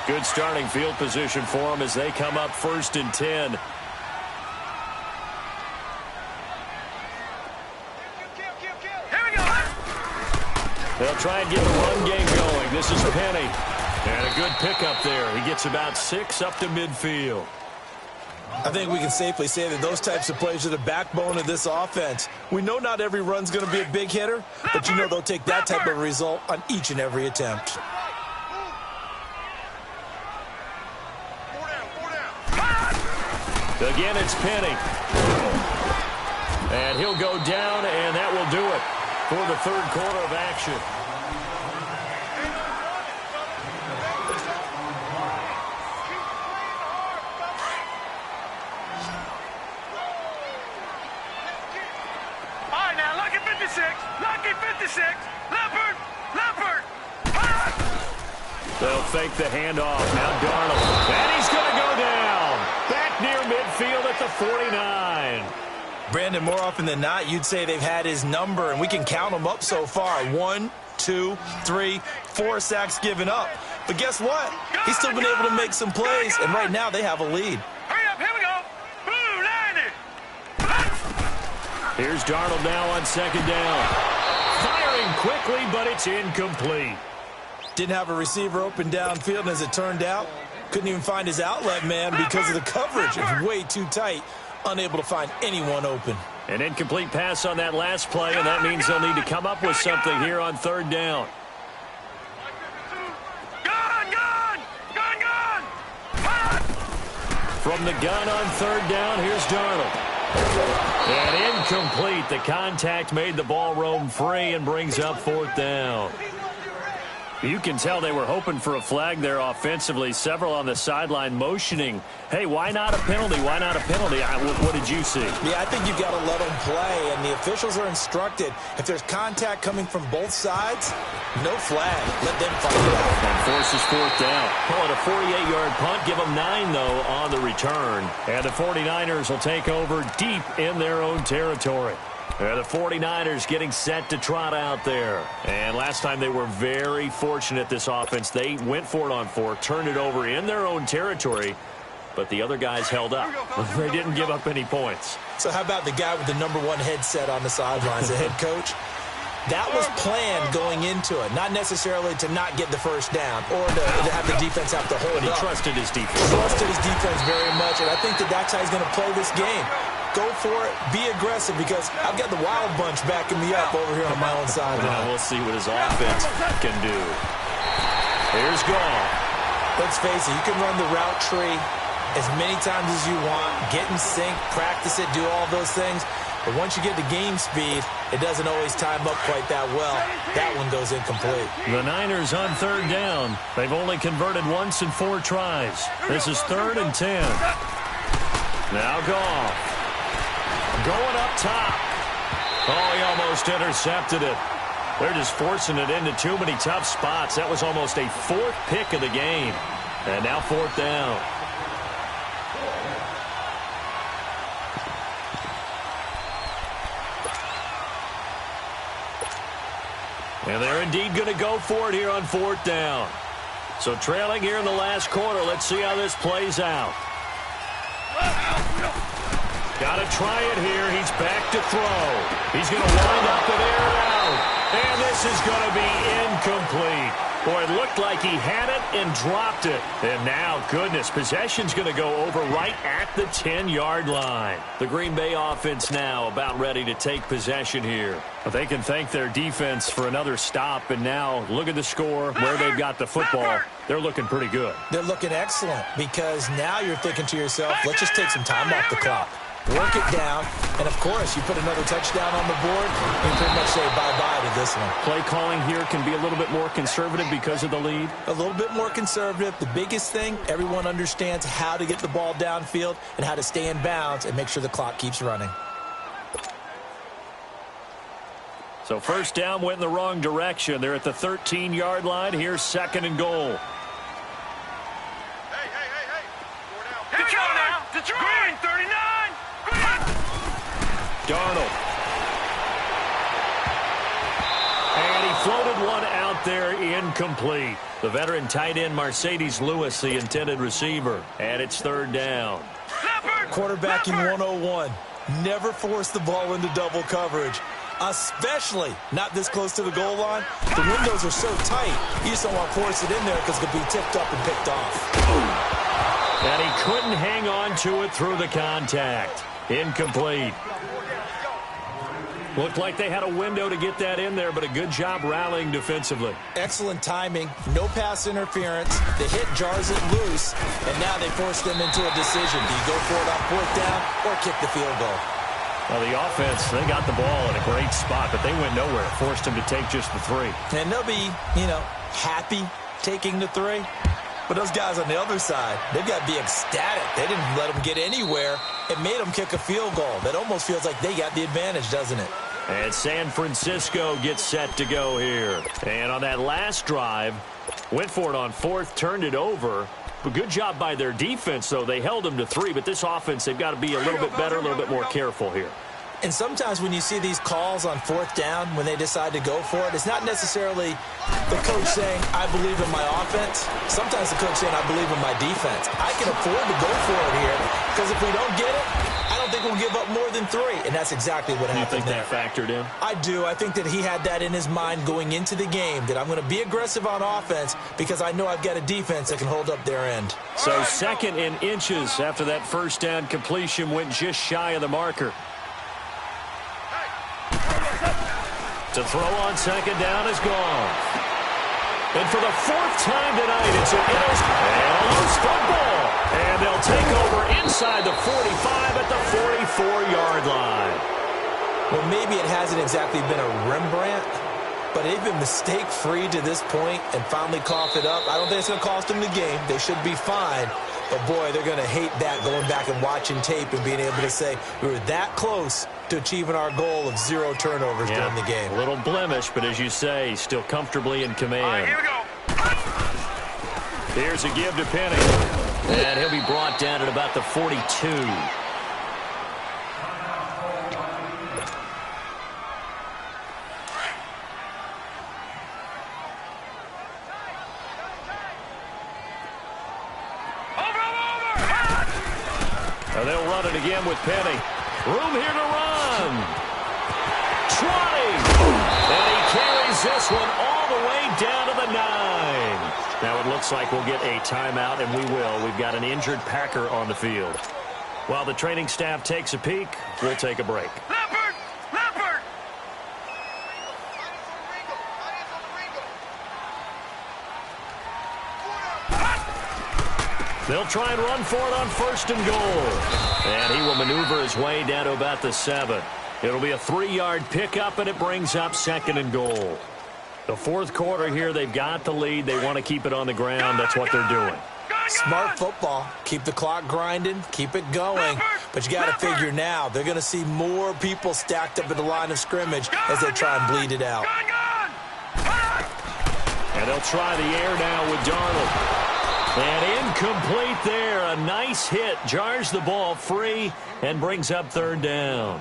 Good starting field position for them as they come up 1st and 10. They'll try and get the run game going. This is Penny. And a good pickup there. He gets about 6 up to midfield. I think we can safely say that those types of plays are the backbone of this offense. We know not every run's going to be a big hitter, but you know they'll take that type of result on each and every attempt. Again, it's Penny. And he'll go down, and that will do it for the 3rd quarter of action. All right, now, lucky 56, lucky 56, Leopard, Leopard. They'll fake the handoff. Now Darnold. And he's going to go down. Back near midfield at the 49. Brandon, more often than not, you'd say they've had his number, and we can count them up so far. 1, 2, 3, 4 sacks given up. But guess what? He's still been able to make some plays, and right now they have a lead. Hurry up, here we go. Blue 90. Here's Darnold now on 2nd down. Firing quickly, but it's incomplete. Didn't have a receiver open downfield, and as it turned out, couldn't even find his outlet man because of the coverage. It was way too tight. Unable to find anyone open. An incomplete pass on that last play, and that means they'll need to come up with something here on 3rd down. Gun! From the gun on 3rd down, here's Darnold. And incomplete. The contact made the ball roam free and brings up 4th down. You can tell they were hoping for a flag there offensively. Several on the sideline motioning, hey, why not a penalty? Why not a penalty? What did you see? Yeah, I think you've got to let them play, and the officials are instructed. If there's contact coming from both sides, no flag. Let them fight it out. And forces 4th down. Call it a 48-yard punt. Give them 9, though, on the return. And the 49ers will take over deep in their own territory. The 49ers getting set to trot out there. And last time they were very fortunate, this offense. They went for it on 4, turned it over in their own territory, but the other guys held up. They didn't give up any points. So how about the guy with the #1 headset on the sidelines, the head coach? That was planned going into it, not necessarily to not get the 1st down or to have the defense have to hold But he up. trusted his defense. Trusted his defense very much, and I think that that's how he's going to play this game. Go for it, be aggressive, because I've got the wild bunch backing me up over here on my own sideline. Now we'll see what his offense can do. Here's Goff. Let's face it, you can run the route tree as many times as you want, get in sync, practice it, do all those things. But once you get to game speed, it doesn't always time up quite that well. That one goes incomplete. The Niners on 3rd down. They've only converted once in 4 tries. This is 3rd and 10. Now Goff. Going up top. Oh, he almost intercepted it. They're just forcing it into too many tough spots. That was almost a 4th pick of the game. And now 4th down. And they're indeed going to go for it here on 4th down. So trailing here in the last quarter. Let's see how this plays out. Got to try it here. He's back to throw. He's going to wind up and air it out. And this is going to be incomplete. Boy, it looked like he had it and dropped it. And now, goodness, possession's going to go over right at the 10-yard line. The Green Bay offense now about ready to take possession here. But they can thank their defense for another stop. And now, look at the score, where they've got the football. They're looking pretty good. They're looking excellent because now you're thinking to yourself, let's just take some time off the clock. Work it down, and of course, you put another touchdown on the board, you can pretty much say bye-bye to this one. Play calling here can be a little bit more conservative because of the lead. A little bit more conservative. The biggest thing, everyone understands how to get the ball downfield and how to stay in bounds and make sure the clock keeps running. So first down went in the wrong direction. They're at the 13-yard line. Here's second and goal. Detroit now. Detroit. Green 39. Darnold. And he floated one out there incomplete. The veteran tight end Mercedes Lewis, the intended receiver. And it's third down. Quarterbacking 101. Never force the ball into double coverage, especially not this close to the goal line. The windows are so tight, you just don't want to force it in there because it could be tipped up and picked off. And he couldn't hang on to it through the contact. Incomplete. Looked like they had a window to get that in there, but a good job rallying defensively. Excellent timing, no pass interference. The hit jars it loose, and now they force them into a decision. Do you go for it on fourth down or kick the field goal? Well, the offense, they got the ball in a great spot, but they went nowhere. Forced them to take just the 3. And they'll be, happy taking the 3. But those guys on the other side, they've got to be ecstatic. They didn't let them get anywhere. It made them kick a field goal. That almost feels like they got the advantage, doesn't it? And San Francisco gets set to go here. And on that last drive, went for it on fourth, turned it over. But good job by their defense, though. They held them to 3. But this offense, they've got to be a little bit better, a little bit more careful here. And sometimes when you see these calls on fourth down, when they decide to go for it, it's not necessarily the coach saying, I believe in my offense. Sometimes the coach saying, I believe in my defense. I can afford to go for it here because if we don't get it, I don't think we'll give up more than 3. And that's exactly what happened there. You think that factored in? I do. I think that he had that in his mind going into the game, that I'm going to be aggressive on offense because I know I've got a defense that can hold up their end. So second and inches after that first down completion went just shy of the marker. To throw on second down is gone. And for the 4th time tonight, it's an loose football. And they'll take over inside the 45 at the 44-yard line. Well, maybe it hasn't exactly been a Rembrandt, but they've been mistake-free to this point and finally cough it up. I don't think it's going to cost them the game. They should be fine. But, boy, they're going to hate that, going back and watching tape and being able to say we were that close to achieving our goal of 0 turnovers during the game. A little blemish, but as you say, still comfortably in command. All right, here we go. Here's a give to Penny. And he'll be brought down at about the 42. They'll run it again with Penny. Room here to run. 20. And he carries this one all the way down to the 9. Now it looks like we'll get a timeout, and we will. We've got an injured Packer on the field. While the training staff takes a peek, we'll take a break. Leopard! Leopard! They'll try and run for it on first and goal. And he will maneuver his way down to about the 7. It'll be a 3-yard pickup, and it brings up second and goal. The 4th quarter here, they've got the lead. They want to keep it on the ground. That's what they're doing. Smart football. Keep the clock grinding. Keep it going. But you got to figure now, they're going to see more people stacked up at the line of scrimmage as they try and bleed it out. And they'll try the air now with Darnold. And incomplete there. A nice hit. Jars the ball free and brings up third down.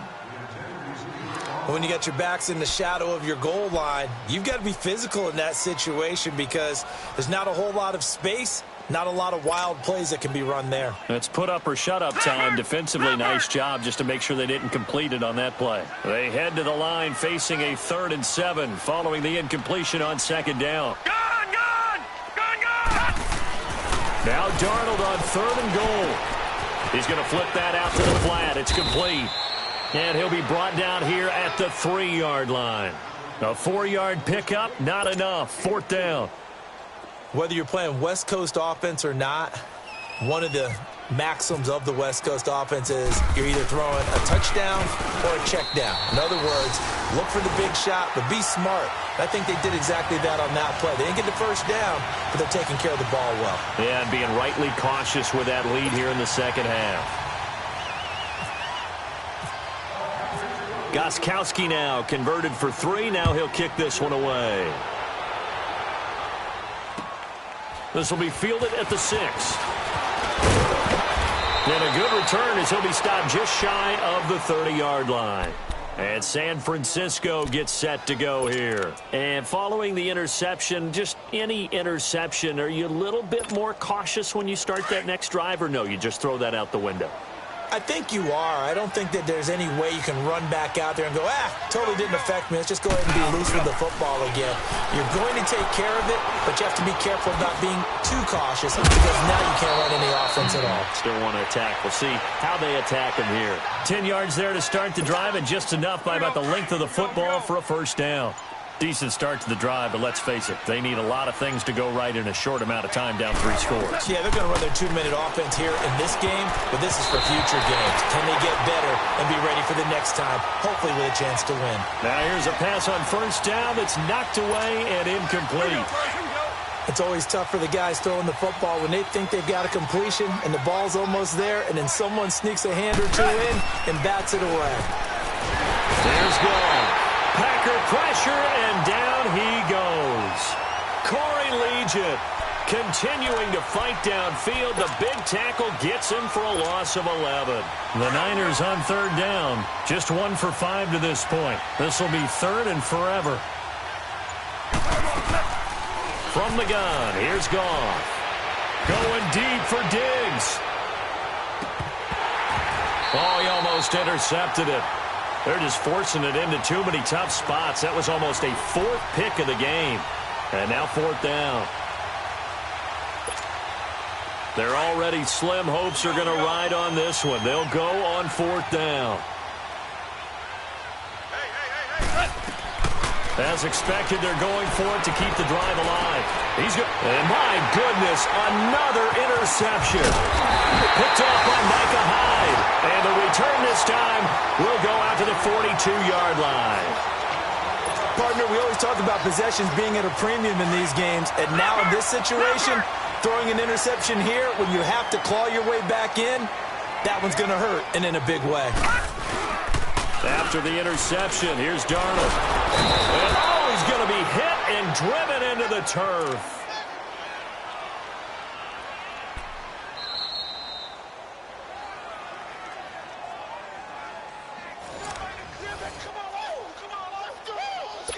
When you got your backs in the shadow of your goal line, you've got to be physical in that situation because there's not a whole lot of space, not a lot of wild plays that can be run there. It's put up or shut up time. Defensively, nice job just to make sure they didn't complete it on that play. They head to the line facing a 3rd and 7 following the incompletion on second down. Gone! Now Darnold on 3rd and goal. He's going to flip that out to the flat. It's complete. And he'll be brought down here at the 3-yard line. A 4-yard pickup, not enough. 4th down. Whether you're playing West Coast offense or not, one of the maxims of the West Coast offense is you're either throwing a touchdown or a check down. In other words, look for the big shot, but be smart. I think they did exactly that on that play. They didn't get the first down, but they're taking care of the ball well. Yeah, and being rightly cautious with that lead here in the second half. Gostkowski now converted for 3. Now he'll kick this one away. This will be fielded at the 6. And a good return as he'll be stopped just shy of the 30-yard line. And San Francisco gets set to go here. And following the interception, just any interception, are you a little bit more cautious when you start that next drive, or no, you just throw that out the window? I think you are. I don't think that there's any way you can run back out there and go, totally didn't affect me. Let's just go ahead and be loose with the football again. You're going to take care of it, but you have to be careful not being too cautious because now you can't run any offense at all. Still want to attack. We'll see how they attack him here. 10 yards there to start the drive, and just enough by about the length of the football for a 1st down. Decent start to the drive, but let's face it, they need a lot of things to go right in a short amount of time, down 3 scores. Yeah, they're going to run their 2-minute offense here in this game, but this is for future games. Can they get better and be ready for the next time, hopefully with a chance to win? Now here's a pass on 1st down that's knocked away and incomplete. It's always tough for the guys throwing the football when they think they've got a completion and the ball's almost there, and then someone sneaks a hand or 2 in and bats it away. There's Gall. Packer pressure, and down he goes. Corey Legion continuing to fight downfield. The big tackle gets him for a loss of 11. The Niners on 3rd down. Just 1 for 5 to this point. This will be 3rd and forever. From the gun, here's Goff. Going deep for Diggs. Oh, he almost intercepted it. They're just forcing it into too many tough spots. That was almost a 4th pick of the game. And now 4th down. Their already slim hopes are going to ride on this one. They'll go on 4th down. As expected, they're going for it to keep the drive alive. He's good. And my goodness, another interception. Picked off by Micah Hyde. And the return this time will go out to the 42-yard line. Partner, we always talk about possessions being at a premium in these games. And now in this situation, throwing an interception here when you have to claw your way back in, that one's going to hurt, and in a big way. After the interception, here's Darnold. And he's going to be hit and driven into the turf.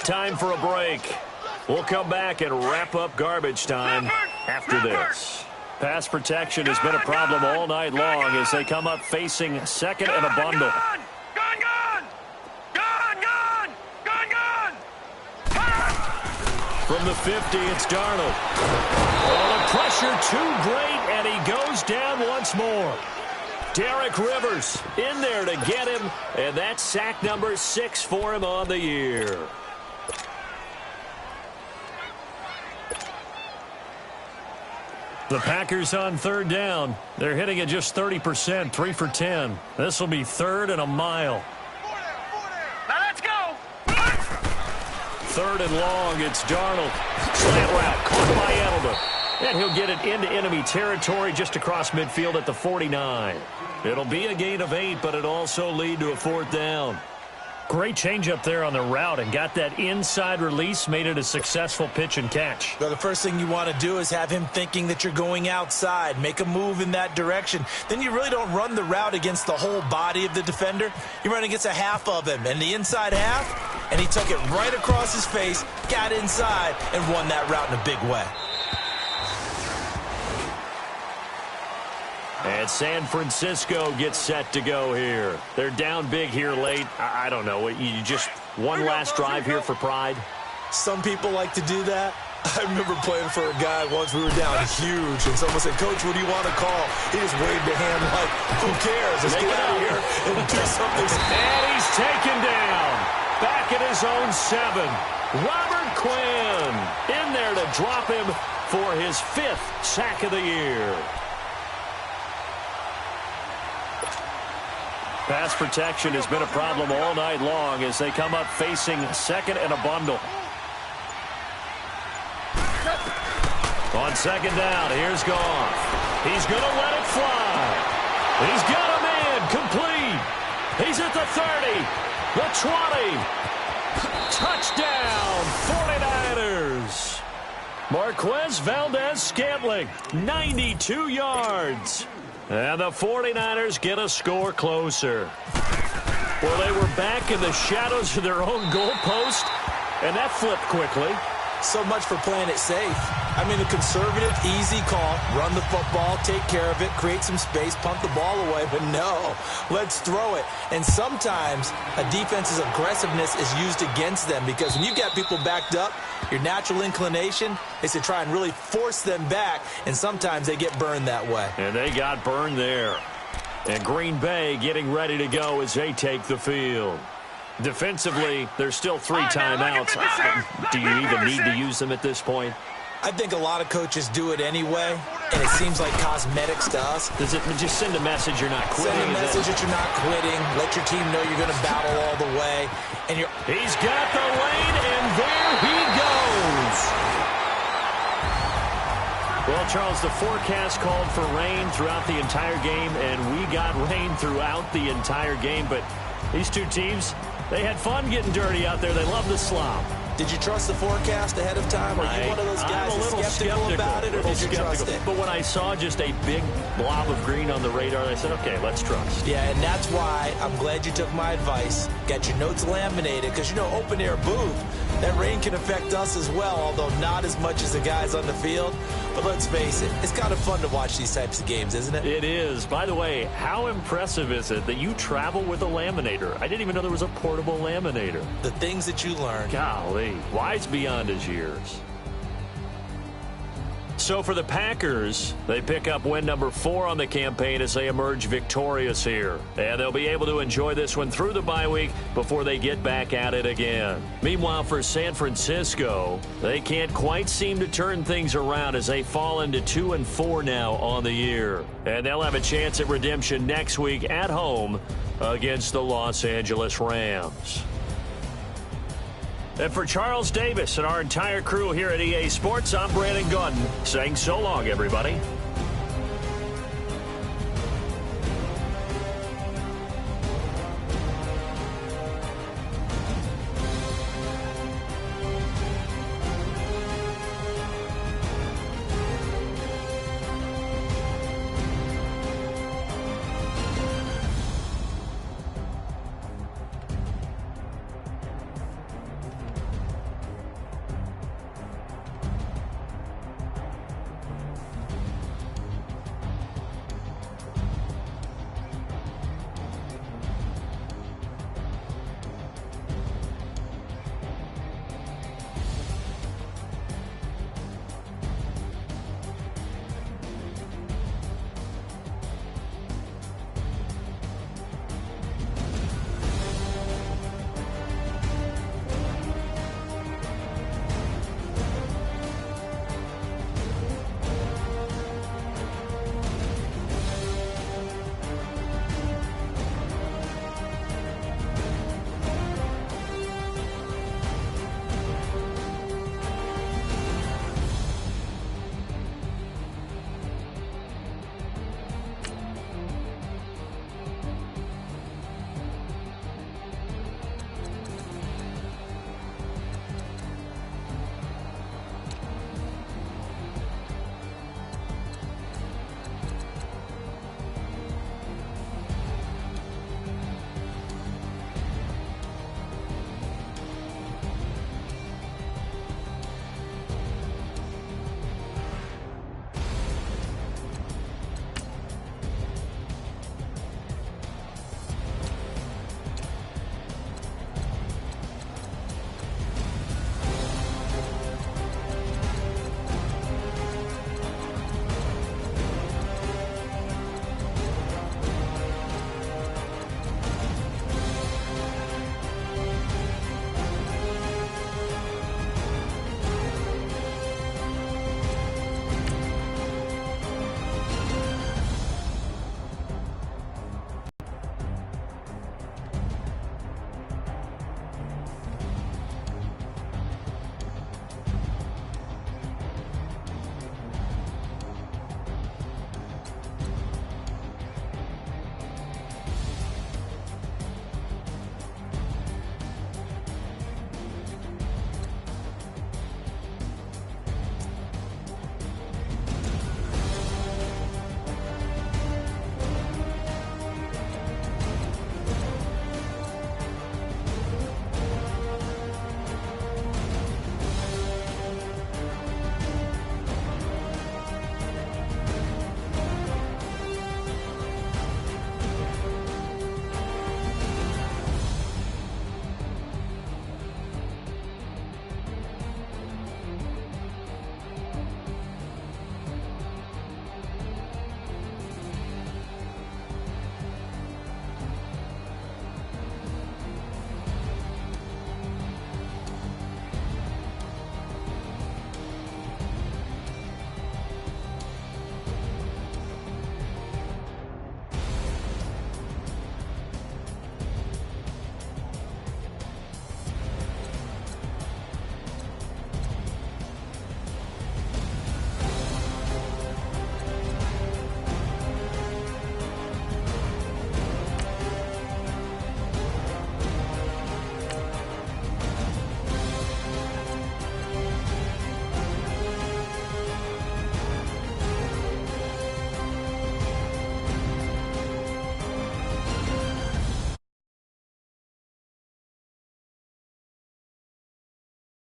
Time for a break. We'll come back and wrap up garbage time after this. Pass protection has been a problem all night long as they come up facing 2nd and a bundle. From the 50, it's Darnold. Oh, the pressure too great, and he goes down once more. Derek Rivers in there to get him, and that's sack number 6 for him on the year. The Packers on 3rd down. They're hitting at just 30%, 3 for 10. This will be 3rd and a mile. Now let's go. 3rd and long, it's Darnold. Slant route, caught by Edelman. And he'll get it into enemy territory just across midfield at the 49. It'll be a gain of 8, but it'll also lead to a 4th down. Great change up there on the route and got that inside release, made it a successful pitch and catch. Well, the first thing you want to do is have him thinking that you're going outside, make a move in that direction. Then you really don't run the route against the whole body of the defender. You run against a half of him, and the inside half, and he took it right across his face, got inside, and won that route in a big way. And San Francisco gets set to go here. They're down big here late. I don't know. You just one last drive here for pride? Some people like to do that. I remember playing for a guy once. We were down huge, and someone said, "Coach, what do you want to call?" He just waved a hand like, "Who cares? Let's get out of here and do something." And he's taken down. Back at his own 7. Robert Quinn in there to drop him for his 5th sack of the year. Pass protection has been a problem all night long as they come up facing 2nd and a bundle. On 2nd down, here's Goff. He's going to let it fly. He's got a man complete. He's at the 30, the 20. Touchdown, 49ers. Marquez Valdez-Scantling, 92 yards. And the 49ers get a score closer. Well, they were back in the shadows of their own goalpost, and that flipped quickly. So much for playing it safe. I mean, the conservative, easy call, run the football, take care of it, create some space, punt the ball away. But no, let's throw it. And sometimes a defense's aggressiveness is used against them because when you've got people backed up, your natural inclination is to try and really force them back, and sometimes they get burned that way. And they got burned there. And Green Bay getting ready to go as they take the field. Defensively, there's still 3 timeouts. Do you even need to use them at this point? I think a lot of coaches do it anyway, and it seems like cosmetics to us. Does it just send a message you're not quitting? Send a message that you're not quitting. Let your team know you're going to battle all the way. And He's got the lane, and there he goes. Well, Charles, the forecast called for rain throughout the entire game, and we got rain throughout the entire game. But these two teams, they had fun getting dirty out there. They love the slop. Did you trust the forecast ahead of time? Are you one of those guys who's skeptical about it, or did you trust it? But when I saw just a big blob of green on the radar, I said, okay, let's trust. Yeah, and that's why I'm glad you took my advice. Got your notes laminated, because, you know, open-air booth, that rain can affect us as well, although not as much as the guys on the field. But let's face it, it's kind of fun to watch these types of games, isn't it? It is. By the way, how impressive is it that you travel with a laminator? I didn't even know there was a portable laminator. The things that you learn. Golly, wise beyond his years. So for the Packers, they pick up win number 4 on the campaign as they emerge victorious here. And they'll be able to enjoy this one through the bye week before they get back at it again. Meanwhile, for San Francisco, they can't quite seem to turn things around as they fall into 2-4 now on the year. And they'll have a chance at redemption next week at home against the Los Angeles Rams. And for Charles Davis and our entire crew here at EA Sports, I'm Brandon Gaudin saying so long, everybody.